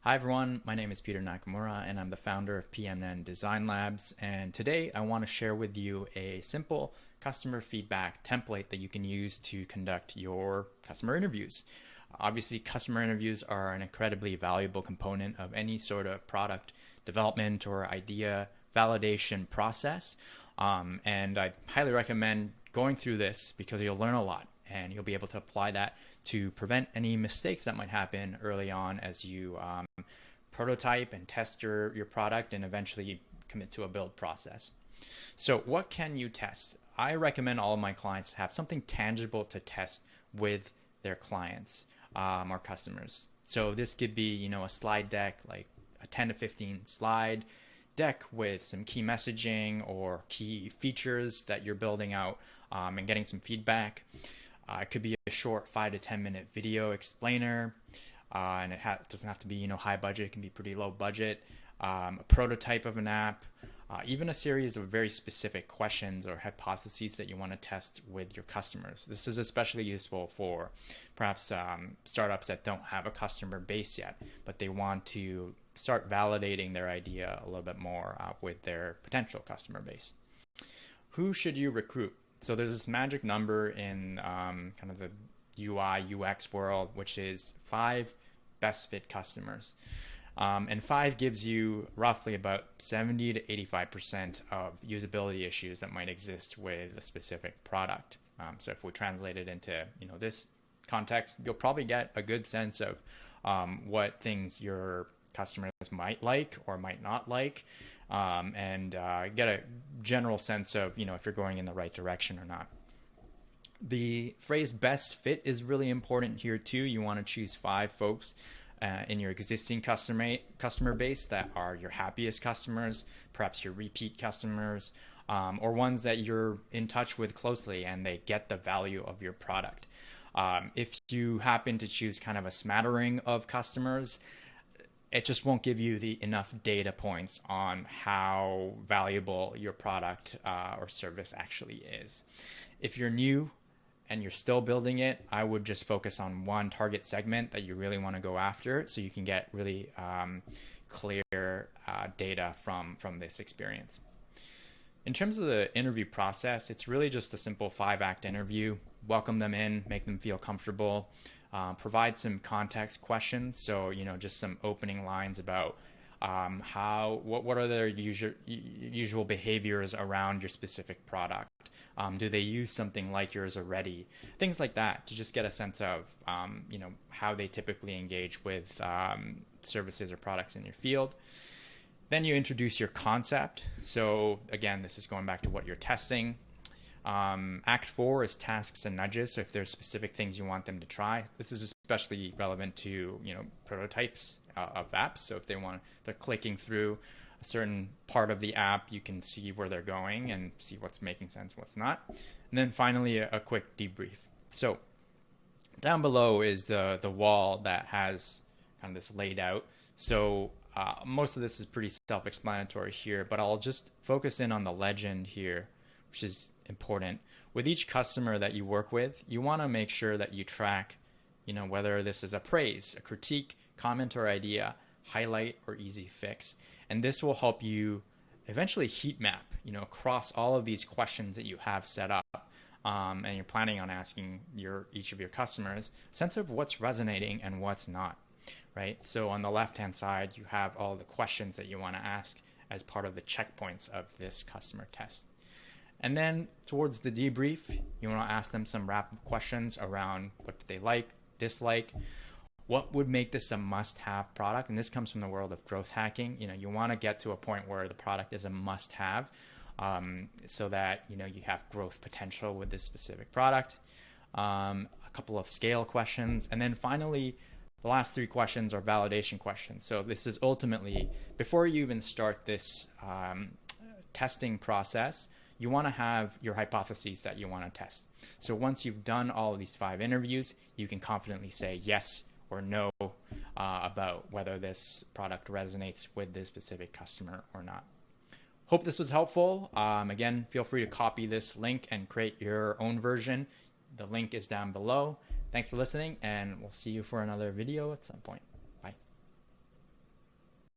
Hi everyone, my name is Peter Nakamura and I'm the founder of PMN Design Labs, and today I want to share with you a simple customer feedback template that you can use to conduct your customer interviews. Obviously, customer interviews are an incredibly valuable component of any sort of product development or idea validation process, and I highly recommend going through this because you'll learn a lot and you'll be able to apply that to prevent any mistakes that might happen early on as you prototype and test your product and eventually commit to a build process. So what can you test? I recommend all of my clients have something tangible to test with their clients or customers. So this could be, a slide deck, like a 10 to 15 slide deck with some key messaging or key features that you're building out and getting some feedback. It could be a short 5 to 10 minute video explainer, and it doesn't have to be high budget. It can be pretty low budget. A prototype of an app, even a series of very specific questions or hypotheses that you want to test with your customers. This is especially useful for perhaps startups that don't have a customer base yet, but they want to start validating their idea a little bit more with their potential customer base. Who should you recruit? So there's this magic number in kind of the UI, UX world, which is 5 best fit customers. And 5 gives you roughly about 70 to 85% of usability issues that might exist with a specific product. So if we translate it into this context, you'll probably get a good sense of what things your customers might like or might not like, and get a general sense of if you're going in the right direction or not. The phrase best fit is really important here too. You want to choose 5 folks in your existing customer base that are your happiest customers, perhaps your repeat customers, or ones that you're in touch with closely and they get the value of your product. If you happen to choose kind of a smattering of customers, it just won't give you enough data points on how valuable your product or service actually is. If you're new and you're still building it, I would just focus on one target segment that you really want to go after so you can get really clear data from this experience. In terms of the interview process, it's really just a simple 5-act interview. Welcome them in, make them feel comfortable. Provide some context questions, so just some opening lines about what are their usual behaviors around your specific product. Do they use something like yours already? Things like that, to just get a sense of how they typically engage with services or products in your field. Then you introduce your concept. So again, this is going back to what you're testing. Act 4 is tasks and nudges. So if there's specific things you want them to try, this is especially relevant to prototypes of apps. So if they're clicking through a certain part of the app, you can see where they're going and see what's making sense, what's not. And then finally, a quick debrief. So down below is the wall that has kind of this laid out. So most of this is pretty self-explanatory here, but I'll just focus in on the legend here, which is important. With each customer that you work with, you want to make sure that you track, whether this is a praise, a critique, comment or idea, highlight or easy fix. And this will help you eventually heat map, across all of these questions that you have set up, and you're planning on asking each of your customers, a sense of what's resonating and what's not, right? So on the left-hand side, you have all the questions that you want to ask as part of the checkpoints of this customer test. And then towards the debrief, you want to ask them some wrap-up questions around what do they like, dislike, what would make this a must-have product. And this comes from the world of growth hacking. You want to get to a point where the product is a must-have, so that you have growth potential with this specific product. A couple of scale questions, and then finally, the last 3 questions are validation questions. So this is ultimately, before you even start this testing process, you want to have your hypotheses that you want to test. So once you've done all of these 5 interviews, you can confidently say yes or no about whether this product resonates with this specific customer or not. Hope this was helpful. Again, feel free to copy this link and create your own version. The link is down below. Thanks for listening, and we'll see you for another video at some point.